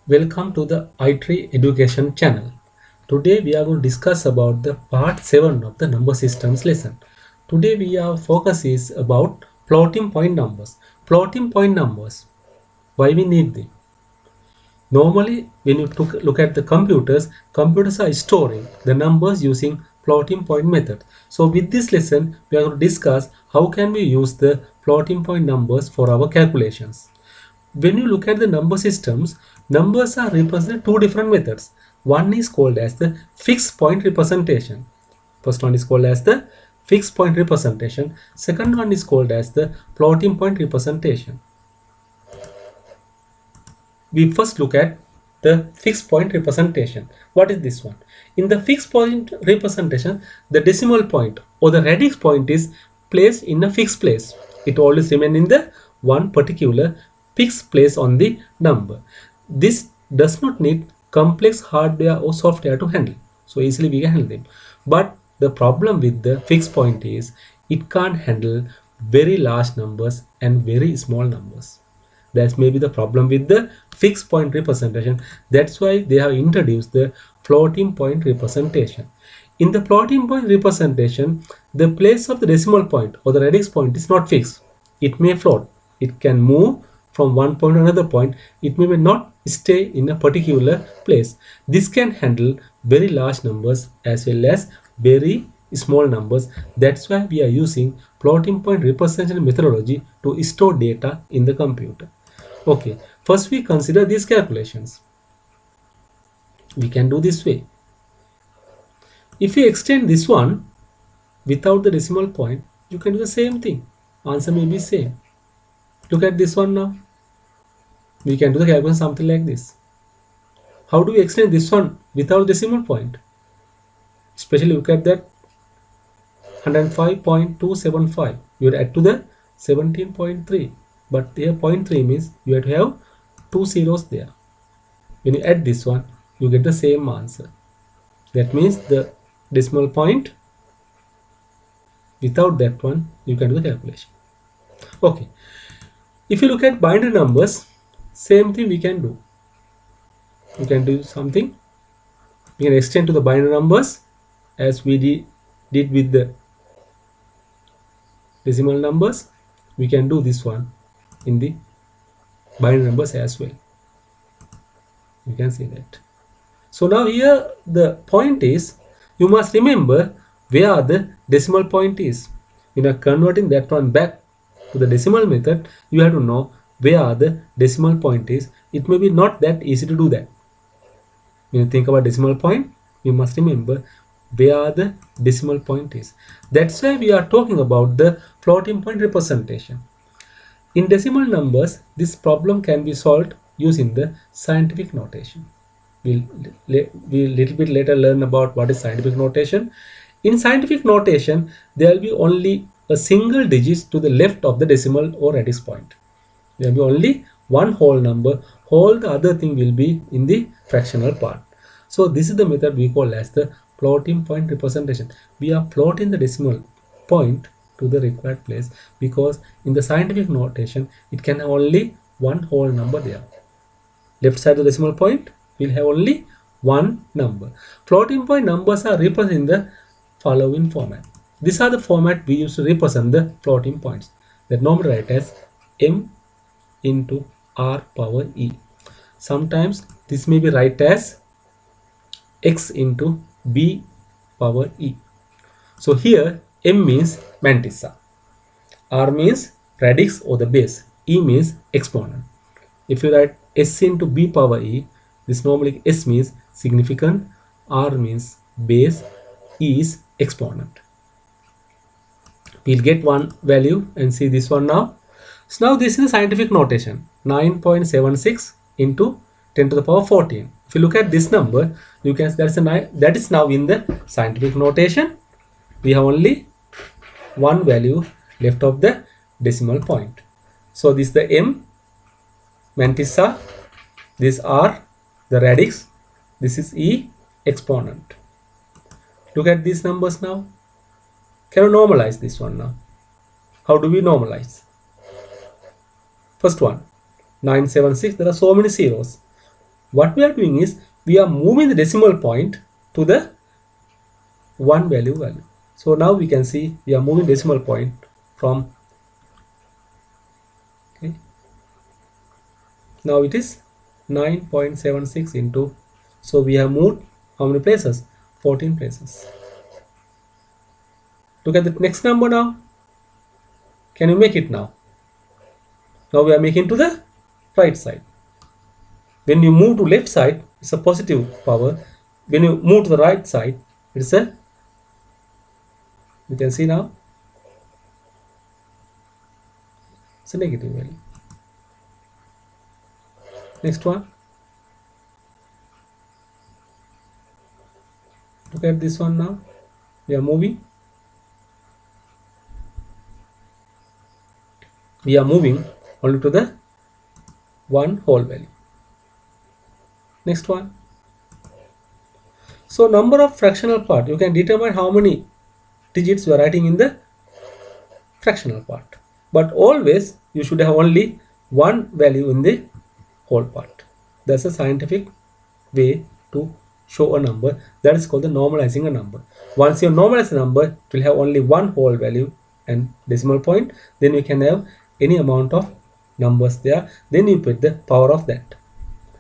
Welcome to the iTree Education channel. Today we are going to discuss about the part 7 of the number systems lesson. Today our focus is about floating point numbers. Floating point numbers, why we need them? Normally when you look at the computers are storing the numbers using floating point method. So with this lesson we are going to discuss how can we use the floating point numbers for our calculations. When you look at the number systems, numbers are represented two different methods. One is called as the fixed point representation. First one is called as the fixed point representation. Second one is called as the floating point representation. We first look at the fixed point representation. What is this one? In the fixed point representation, the decimal point or the radix point is placed in a fixed place. It always remains in the one particular fixed place on the number. This does not need complex hardware or software to handle. So easily we can handle them. But the problem with the fixed point is it can't handle very large numbers and very small numbers. That's maybe the problem with the fixed point representation. That's why they have introduced the floating point representation. In the floating point representation, the place of the decimal point or the radix point is not fixed. It may float. It can move from one point to another point. It may not stay in a particular place. This can handle very large numbers as well as very small numbers. That's why we are using floating point representation methodology to store data in the computer. Okay, first we consider these calculations. We can do this way. If you extend this one without the decimal point, you can do the same thing. Answer may be same. Look at this one now. We can do the calculation something like this. How do we extend this one without decimal point? Especially look at that 105.275. You add to the 17.3. But here 0.3 means you have to have two zeros there. When you add this one, you get the same answer. That means the decimal point, without that one, you can do the calculation. Okay. If you look at binary numbers, same thing we can do. You can do something. We can extend to the binary numbers as we did with the decimal numbers. We can do this one in the binary numbers as well. You can see that. So now here the point is, you must remember where the decimal point is. When you are converting that one back to the decimal method, you have to know where the decimal point is. It may be not that easy to do that. When you think about decimal point, you must remember where the decimal point is. That's why we are talking about the floating point representation. In decimal numbers, this problem can be solved using the scientific notation. We'll little bit later learn about what is scientific notation. In scientific notation, there will be only a single digit to the left of the decimal or radix point. There will be only one whole number. All the other thing will be in the fractional part. So this is the method we call as the floating point representation. We are floating the decimal point to the required place because in the scientific notation it can have only one whole number there. Left side of the decimal point will have only one number. Floating point numbers are represented in the following format. These are the format we use to represent the floating points. That normally write as m into r power e. Sometimes this may be write as x into b power e. So here m means mantissa, r means radix or the base, e means exponent. If you write s into b power e, this normally s means significant, r means base, e is exponent. We'll get one value and see this one now. So now this is the scientific notation, 9.76 into 10 to the power 14. If you look at this number, you can see that is now in the scientific notation. We have only one value left of the decimal point. So this is the m, mantissa, this r, the radix, this is e, exponent. Look at these numbers now. Can you normalize this one now? How do we normalize? First one, 976, there are so many zeros. what we are doing is we are moving the decimal point to the one value. So now we can see we are moving decimal point from, okay, now it is 9.76 into, so we have moved how many places? 14 places. Look at the next number now. Can you make it now? Now we are making to the right side. When you move to left side, it's a positive power. When you move to the right side, it's a, you can see now, it's a negative value. Next one. Look at this one now. We are moving. We are moving only to the one whole value. Next one. So number of fractional part, you can determine how many digits you are writing in the fractional part. But always you should have only one value in the whole part. That's a scientific way to show a number. That is called the normalizing a number. Once you normalize a number, it will have only one whole value and decimal point. Then you can have any amount of numbers there. Then you put the power of that.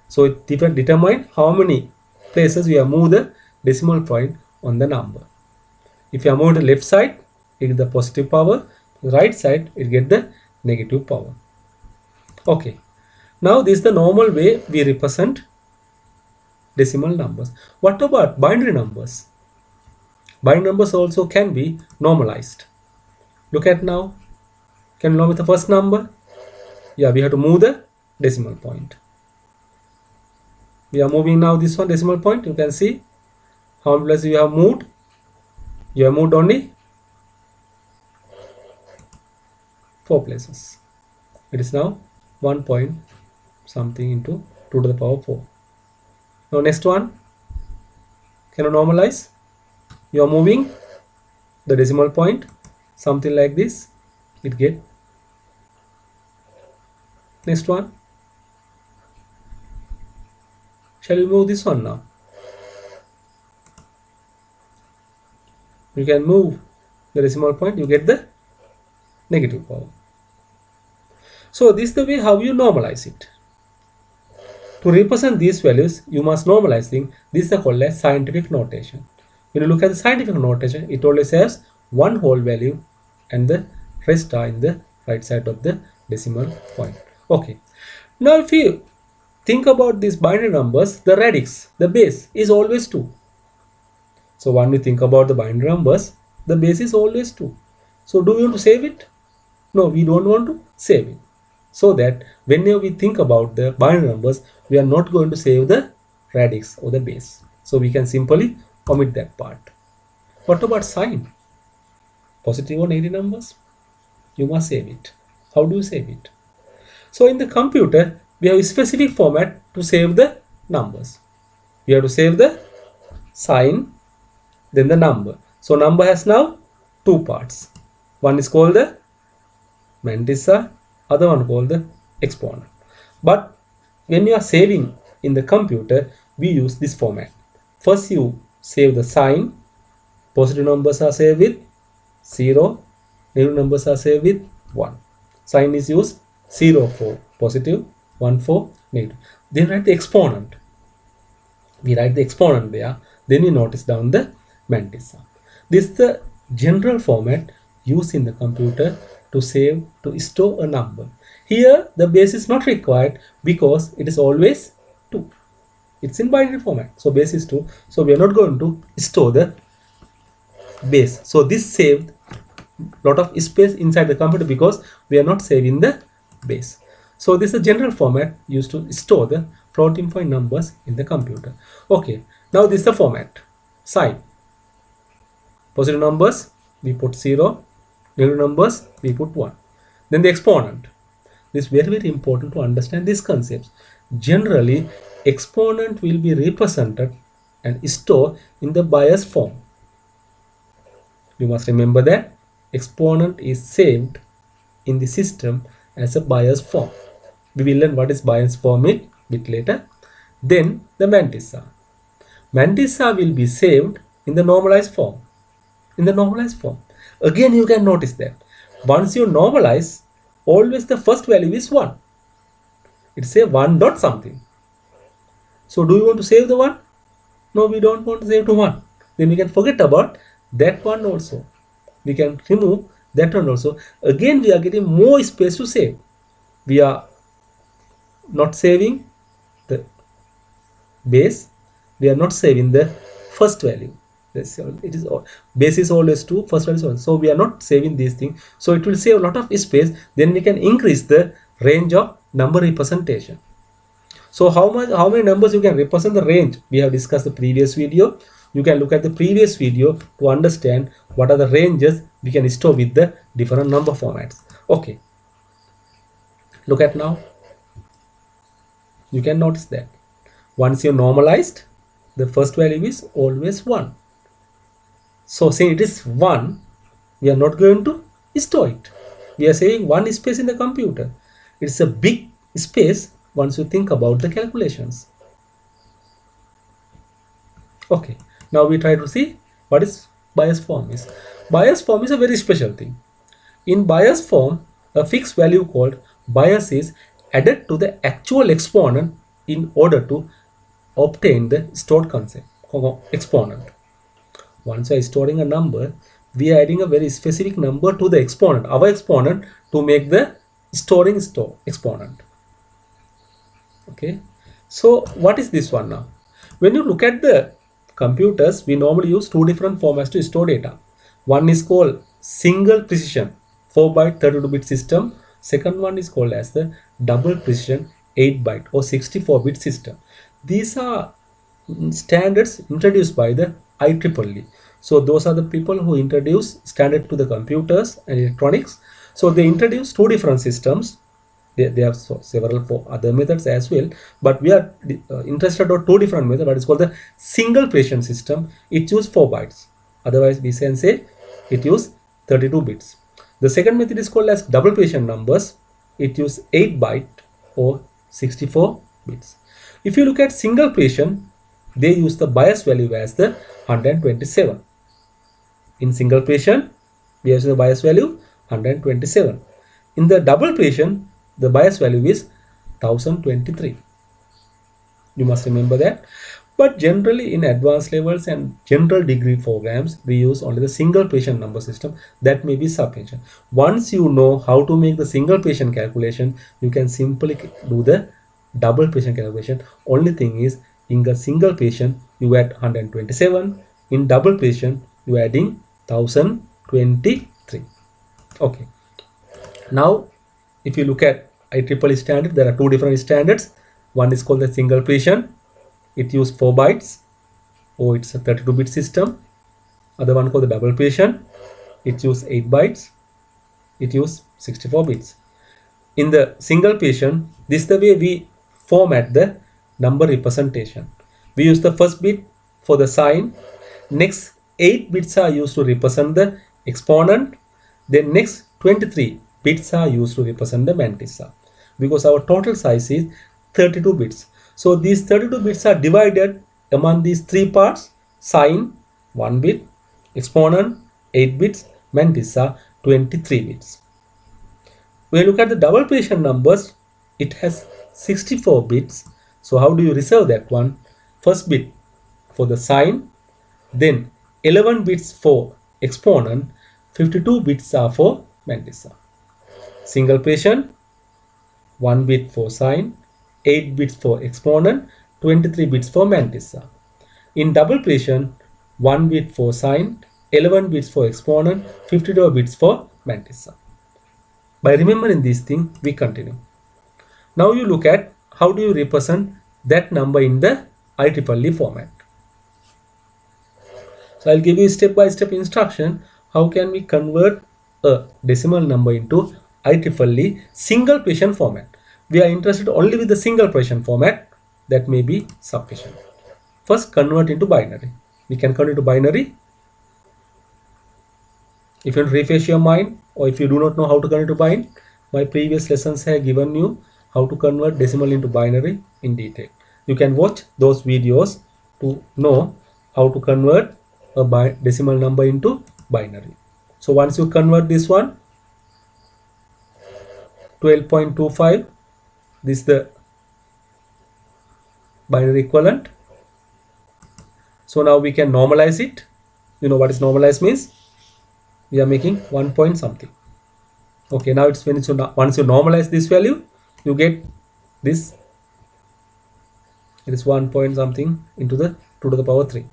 So it determine how many places you have moved the decimal point on the number. If you are moving to the left side, it is the positive power. Right side, it get the negative power. Okay. Now this is the normal way we represent decimal numbers. What about binary numbers? Binary numbers also can be normalized. Look at now. Can you know with the first number? Yeah, we have to move the decimal point. We are moving now this one decimal point. You can see how many places you have moved. You have moved only 4 places. It is now 1 point something into 2 to the power 4. Now next one. Can you normalize? You are moving the decimal point something like this. It get. Next one. Shall we move this one now? You can move the decimal point, you get the negative power. So this is the way how you normalize it. To represent these values, you must normalize things. This is called as scientific notation. When you look at the scientific notation, it always has one whole value and the rest are in the right side of the decimal point. Okay. Now if you think about these binary numbers, the radix, the base is always 2. So when we think about the binary numbers, the base is always 2. So do we want to save it? No, we don't want to save it. So that whenever we think about the binary numbers, we are not going to save the radix or the base. So we can simply omit that part. What about sign? Positive or negative numbers? You must save it. How do you save it? So in the computer, we have a specific format to save the numbers. We have to save the sign, then the number. So number has now 2 parts. One is called the mantissa, other one called the exponent. But when you are saving in the computer, we use this format. First you save the sign. Positive numbers are saved with 0. Negative numbers are saved with 1. Sign is used 0 for positive, 1 for negative. Then write the exponent. We write the exponent there. Then you notice down the mantissa. This is the general format used in the computer to save, to store a number. Here the base is not required because it is always 2. It's in binary format. So base is 2. So we are not going to store the base. So this saved lot of space inside the computer because we are not saving the base. So this is a general format used to store the floating point numbers in the computer. Okay, now this is the format. Sign. Positive numbers we put 0, negative numbers we put 1. Then the exponent. This is very important to understand these concepts. Generally, exponent will be represented and stored in the bias form. You must remember that exponent is saved in the system as a bias form. We will learn what is bias form a bit later. then the mantissa. Mantissa will be saved in the normalized form. In the normalized form. Again, you can notice that once you normalize, always the first value is 1. It's a 1 dot something. So do you want to save the 1? No, we don't want to save to 1. Then we can forget about that one also. We can remove that one also. Again, we are getting more space to save. We are not saving the base. We are not saving the first value. It is base is always 2, first value is 1. So we are not saving these things. So it will save a lot of space. Then we can increase the range of number representation. So how many numbers you can represent the range? We have discussed the previous video. You can look at the previous video to understand what are the ranges we can store with the different number formats. Okay. Look at now. You can notice that once you normalized, the first value is always 1. So since it is 1, we are not going to store it. We are saving 1 space in the computer. It's a big space once you think about the calculations. Okay, now we try to see what is bias form is. Bias form is a very special thing. In bias form, a fixed value called bias is added to the actual exponent in order to obtain the stored concept exponent. Once we are storing a number, we are adding a very specific number to the exponent, our exponent, to make the storing exponent. Okay, so what is this one now? When you look at the computers, we normally use 2 different formats to store data. One is called single precision 4-byte 32-bit system. Second one is called as the double precision 8-byte or 64-bit system. These are standards introduced by the IEEE. So those are the people who introduce standard to the computers and electronics. So they introduce 2 different systems. They have several other methods as well, but we are interested in 2 different methods. But it's called the single precision system. It uses 4 bytes. Otherwise, we can say it uses 32 bits. The second method is called as double precision numbers. It uses 8 byte or 64 bits. If you look at single precision, they use the bias value as the 127. In single precision, we have the bias value 127. In the double precision, the bias value is 1023. You must remember that. But generally in advanced levels and general degree programs, we use only the single precision number system. That may be sufficient. Once you know how to make the single precision calculation, you can simply do the double precision calculation. Only thing is, in the single precision, you add 127. In double precision, you are adding 1023. Okay. Now, if you look at IEEE standard, there are 2 different standards. One is called the single precision. It uses 4 bytes or it's a 32-bit system. Other one called the double precision. It uses 8 bytes. It uses 64 bits. In the single precision, this is the way we format the number representation. We use the first bit for the sign. Next 8 bits are used to represent the exponent. Then next 23 bits are used to represent the mantissa, because our total size is 32 bits. So these 32 bits are divided among these 3 parts: sign 1 bit, exponent 8 bits, mantissa 23 bits. When you look at the double precision numbers, it has 64 bits. So how do you reserve that one? First bit for the sign, then 11 bits for exponent, 52 bits are for mantissa. Single precision, 1 bit for sign, 8 bits for exponent, 23 bits for mantissa. In double precision, 1 bit for sign, 11 bits for exponent, 52 bits for mantissa. By remembering these things, we continue. Now you look at how do you represent that number in the IEEE format. So I'll give you step-by-step instruction how can we convert a decimal number into IEEE single precision format. We are interested only with the single precision format. That may be sufficient. First, convert into binary. We can convert to binary. If you refresh your mind, or if you do not know how to convert to binary, my previous lessons have given you how to convert decimal into binary in detail. You can watch those videos to know how to convert a decimal number into binary. So once you convert this one, 12.25, this is the binary equivalent. So now we can normalize it. You know what is normalize means? We are making 1 point something. Okay, now it's when once you normalize this value, you get this. It is 1 point something into the 2 to the power 3.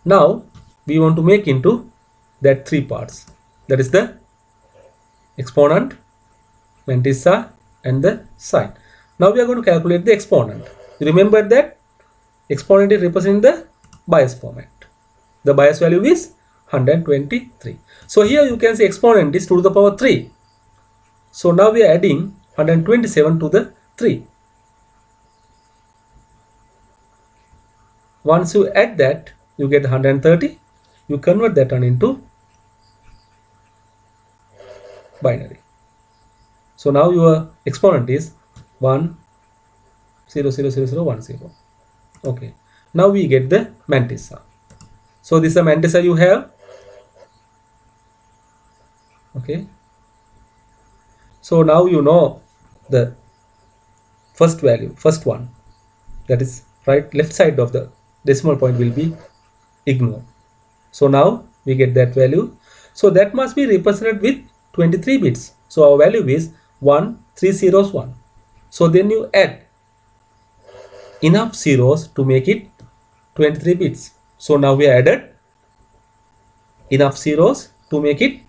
Now we want to make into that 3 parts. That is the exponent, mantissa, and the sign. Now we are going to calculate the exponent. Remember that exponent is representing the bias format. The bias value is 123. So here you can see exponent is 2 to the power 3. So now we are adding 127 to the 3. Once you add that, you get 130. You convert that one into binary. So now your exponent is 1 0 0 0 0 1 0. Okay. Now we get the mantissa. So this is the mantissa you have. Okay. So now you know the first value, first one, that is left side of the decimal point will be ignored. So now we get that value. So that must be represented with 23 bits. So our value is 1301. So then you add enough zeros to make it 23 bits. So now we added enough zeros to make it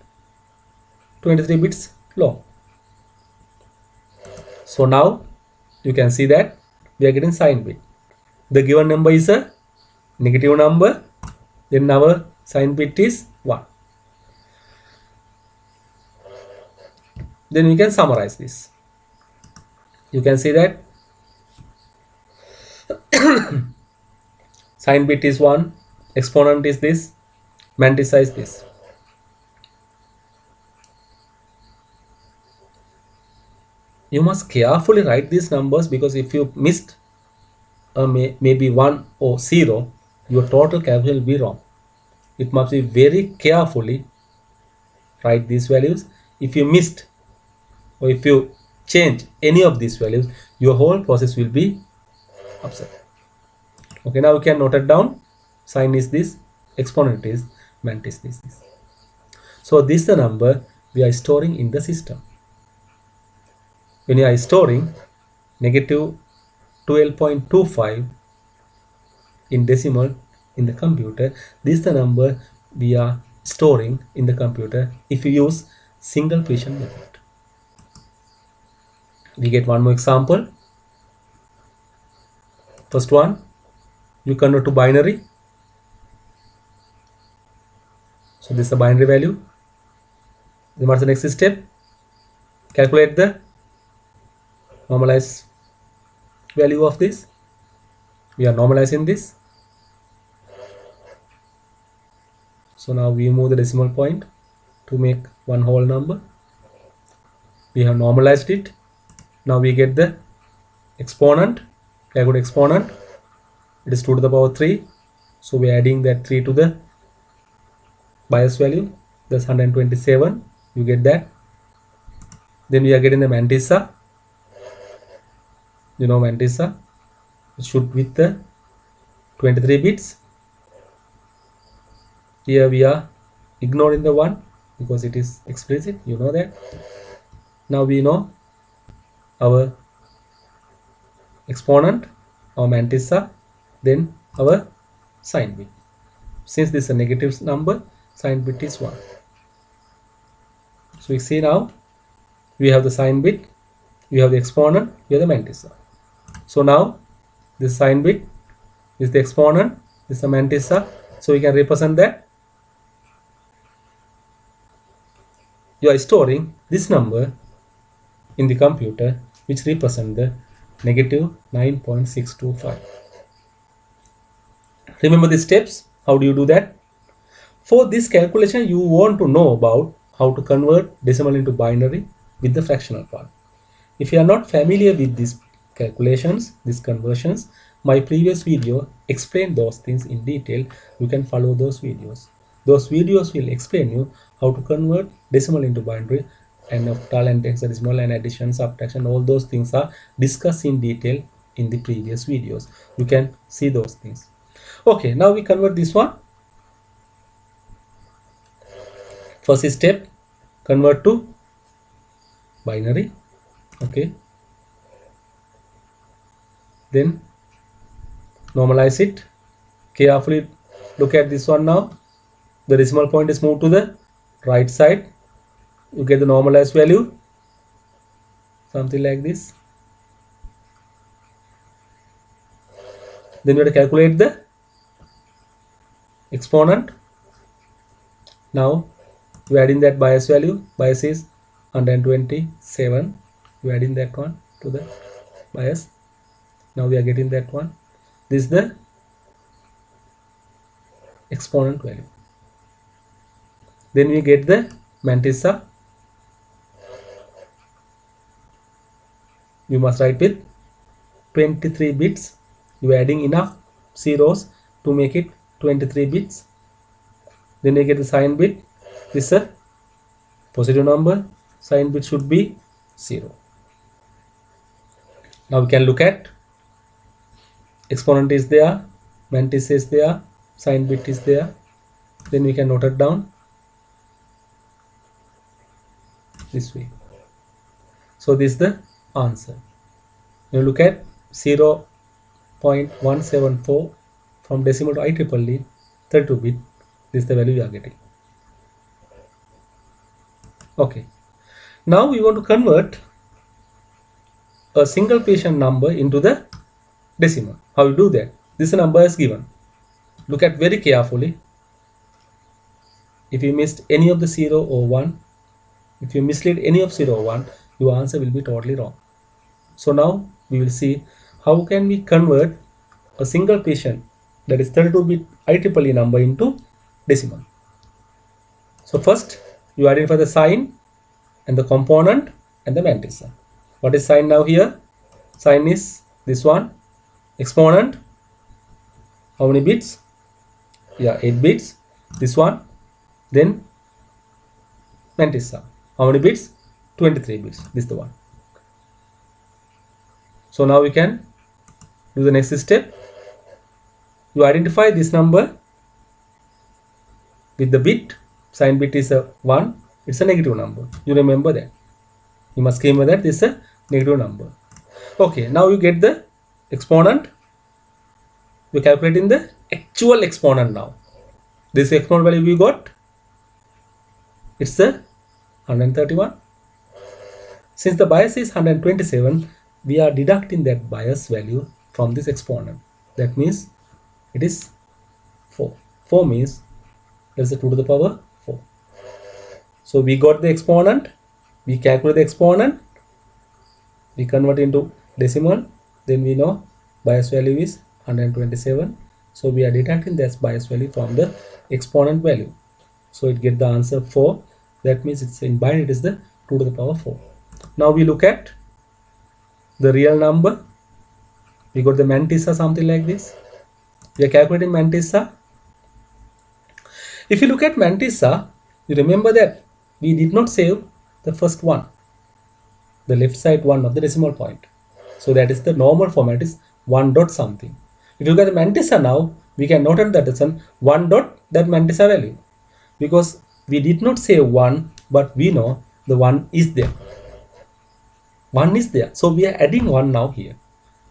23 bits long. So now you can see that we are getting sign bit. The given number is a negative number, then our sign bit is 1. Then we can summarize this. You can see that sign bit is 1, exponent is this, mantissa is this. You must carefully write these numbers, because if you missed maybe 1 or 0, your total calculation will be wrong. It must be very carefully write these values. If you missed or if you change any of these values, your whole process will be upset. Okay, now you can note it down. Sign is this, exponent is, mantissa is this. So this is the number we are storing in the system. When you are storing negative 12.25 in decimal in the computer, this is the number we are storing in the computer if you use single precision method. We get one more example. First one, you convert to binary. So this is the binary value. Then what's the next step? Calculate the normalized value of this. We are normalizing this. So now we move the decimal point to make one whole number. We have normalized it. Now we get the exponent. Calculate exponent. It is 2 to the power 3. So we are adding that 3 to the bias value. That's 127. You get that. Then we are getting the mantissa. You know mantissa. It should with the 23 bits. Here we are ignoring the 1 because it is explicit. You know that. Now we know our exponent, our mantissa, then our sign bit. Since this is a negative number, sign bit is 1. So we see now we have the sign bit, we have the exponent, we have the mantissa. So now this sign bit is the exponent, this is the mantissa. So we can represent that. You are storing this number in the computer, which represent the negative 9.625. Remember the steps. How do you do that? For this calculation, you want to know about how to convert decimal into binary with the fractional part. If you are not familiar with this calculations, these conversions. My previous video explained those things in detail. You can follow those videos. Those videos will explain you how to convert decimal into binary and octal and hexadecimal and addition, subtraction, all those things are discussed in detail in the previous videos. You can see those things. Okay, now we convert this one. First step, convert to binary. Okay, then normalize it. Carefully look at this one now. The decimal point is moved to the right side. You get the normalized value, something like this. Then you have to calculate the exponent. Now you add in that bias value. Bias is 127. You add in that one to the bias. Now we are getting that one. This is the exponent value. Then we get the mantissa. You must write with 23 bits. You are adding enough zeros to make it 23 bits. Then you get the sign bit. This is a positive number. Sign bit should be 0. Now we can look at exponent is there, mantissa is there, sign bit is there. Then we can note it down this way. So this is the answer. You look at 0.174 from decimal to IEEE 32 bit. This is the value we are getting. Okay. Now we want to convert a single patient number into the decimal. How you do that? This number is given. Look at very carefully. If you missed any of the 0 or 1, if you mislead any of 0 or 1, your answer will be totally wrong. So now we will see how can we convert a single patient, that is 32-bit IEEE number, into decimal. So first you identify the sign and the component and the mantissa. What is sign now here? Sign is this one. Exponent, how many bits? Yeah, 8 bits. This one. Then mantissa, how many bits? 23 bits. This is the one. So now we can do the next step. You identify this number with the bit. Sign bit is a 1. It's a negative number. You remember that. You must remember that this is a negative number. Okay, now you get the exponent. You are calculating the actual exponent now. This exponent value we got, it's a 131. Since the bias is 127, we are deducting that bias value from this exponent. That means it is 4. 4 means there is a 2 to the power 4. So we got the exponent, we calculate the exponent, we convert into decimal, then we know bias value is 127. So we are deducting this bias value from the exponent value. So it get the answer 4. That means it's in binary, it is the 2 to the power 4. Now we look at the real number. We got the mantissa, something like this. We are calculating mantissa. If you look at mantissa, you remember that we did not save the first one, the left side one of the decimal point. So that is the normal format, is 1 dot something. If you look at the mantissa now, we can note that it's 1 dot that mantissa value, because we did not say 1, but we know the 1 is there. 1 is there. So we are adding 1 now here.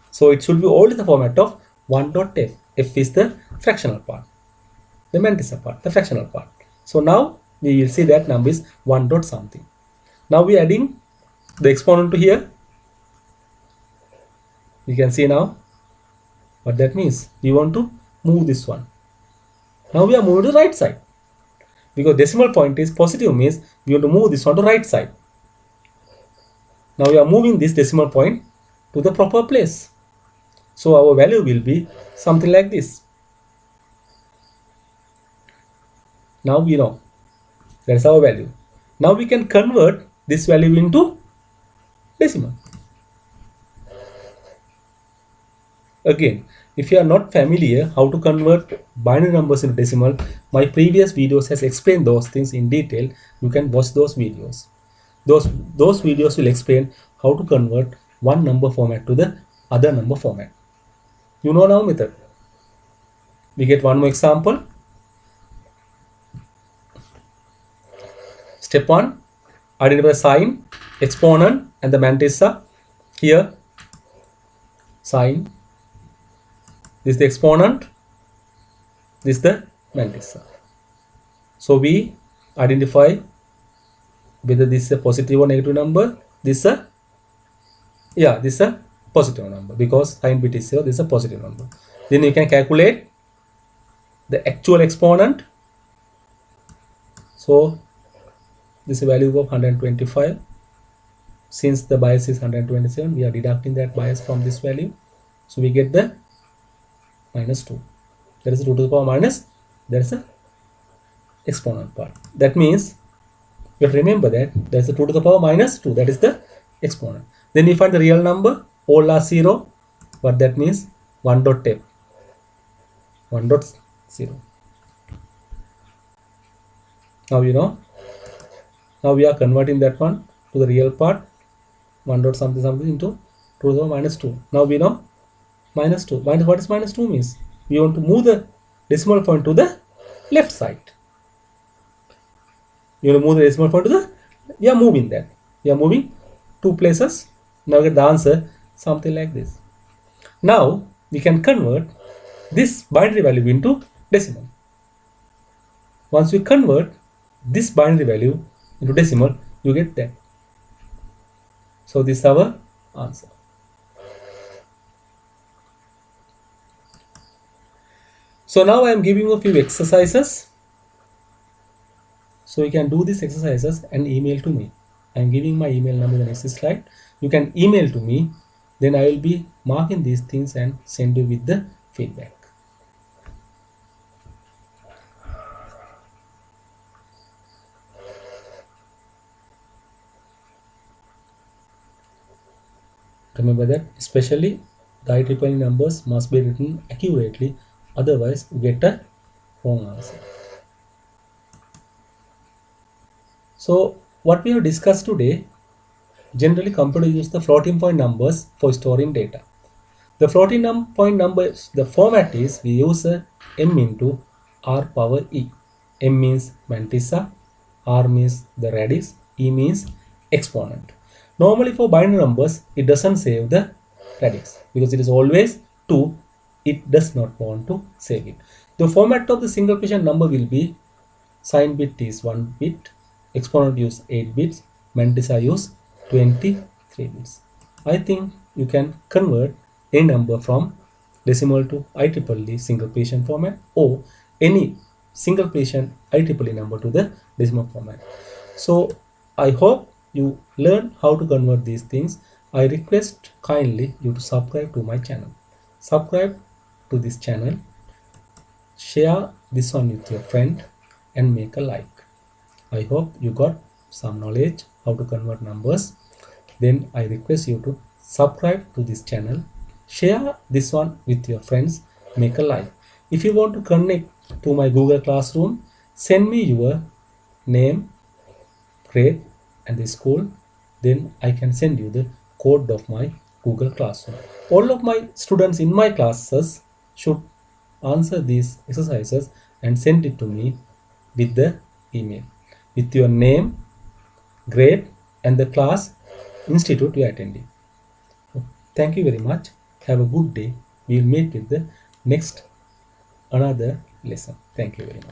So it should be always the format of 1 dot f. F is the fractional part, the mantissa part, the fractional part. So now we will see that number is 1 dot something. Now we are adding the exponent to here. We can see now what that means. We want to move this one. Now we are moving to the right side, because decimal point is positive, means we want to move this one to right side. Now we are moving this decimal point to the proper place. So our value will be something like this. Now we know that's our value. Now we can convert this value into decimal. Again, if you are not familiar how to convert binary numbers into decimal, my previous videos has explained those things in detail. You can watch those videos. Those videos will explain how to convert one number format to the other number format. You know now method. We get one more example. Step 1, identify the sign, exponent and the mantissa. Here, sign, this is the exponent, this is the mantissa. So we identify whether this is a positive or negative number. This is a positive number because sign bit is 0, this is a positive number. Then you can calculate the actual exponent. So this is a value of 125. Since the bias is 127, we are deducting that bias from this value. So we get the minus 2. That is 2 to the power minus, there is a exponent part. That means you remember that there is a 2 to the power minus 2, that is the exponent. Then we find the real number, all are 0. What that means? 1 dot f, 1 dot 0. Now you know. Now we are converting that one to the real part, 1 dot something something into 2 to the power minus 2. Now we know minus 2. What is minus 2 means? We want to move the decimal point to the left side. You want to move the decimal point to the, we are moving that. We are moving 2 places. Now get the answer something like this. Now we can convert this binary value into decimal. Once we convert this binary value into decimal, you get that. So this is our answer. So now I am giving you a few exercises. So you can do these exercises and email to me. I am giving my email number in the next slide. You can email to me. Then I will be marking these things and send you with the feedback. Remember that especially the IEEE numbers must be written accurately, otherwise you get a wrong answer. So what we have discussed today, generally computers use the floating point numbers for storing data. The floating point numbers, the format is we use a m into r power e. M means mantissa, r means the radius, e means exponent. Normally for binary numbers, it doesn't save the radius because it is always 2. It does not want to save it. The format of the single precision number will be sign bit is 1 bit, exponent use 8 bits, mantissa use 23 bits. I think you can convert a number from decimal to IEEE single precision format or any single precision IEEE number to the decimal format. So I hope you learn how to convert these things. I request kindly you to subscribe to my channel. Subscribe to this channel, share this one with your friend and make a like. I hope you got some knowledge how to convert numbers. Then I request you to subscribe to this channel, share this one with your friends, make a like. If you want to connect to my Google Classroom, send me your name, grade and the school, then I can send you the code of my Google Classroom. All of my students in my classes should answer these exercises and send it to me with the email with your name, grade and the class institute you are attending. Thank you very much. Have a good day. We will meet with the next another lesson. Thank you very much.